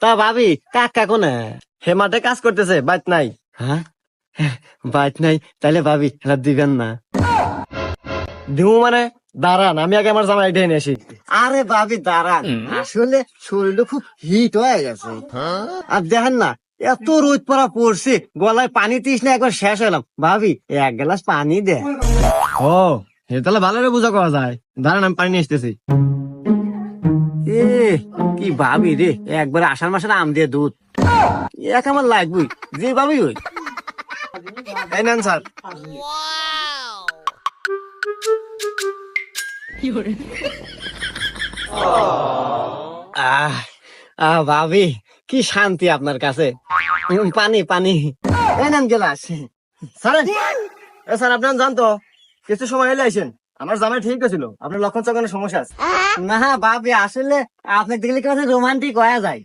তা ভাবি কাকা কোনে? হে মাঠে কাজ করতেছে, বাইত নাই। হ্যাঁ, বাইক নাই, তাইলে ভাবি এটা দিবেন না? দিমু মানে? দাঁড়ান, আমি আগে আমার জামাই ডেনে আসি। আরে ভাবি দাঁড়ান, আসলে শরীরটা খুব হিট হয়ে গেছে। আর দেখেন না, এত রোদ পড়া পড়ছে, গলায় পানি তৃষ্ণা একবার শেষ হলাম। ভাবি এক গ্লাস পানি দে। ও, হে তাহলে ভালো করে বুঝা করা যায়। দাঁড়ান, আমি পানি নিয়ে আসতেছি। এ কি ভাবি রে, একবার আষাঢ় মাসের আম দিয়ে দুধ এক আমার লাগবেই, যে ভাবি ওই। এই নেন স্যার। আহ ভাবি কি শান্তি আপনার কাছে। পানি পানি, এই নেন গেলাস। স্যার, এ স্যার, আপনার জানতো কিছু সময় এলে আইসেন। আমার জামাই ঠিক ছিল, আপনার লক্ষণ চক্ষণের সমস্যা আছে। না ভাবি, আসলে আপনাকে দেখলে কেমন রোমান্টিক হয়ে যায়।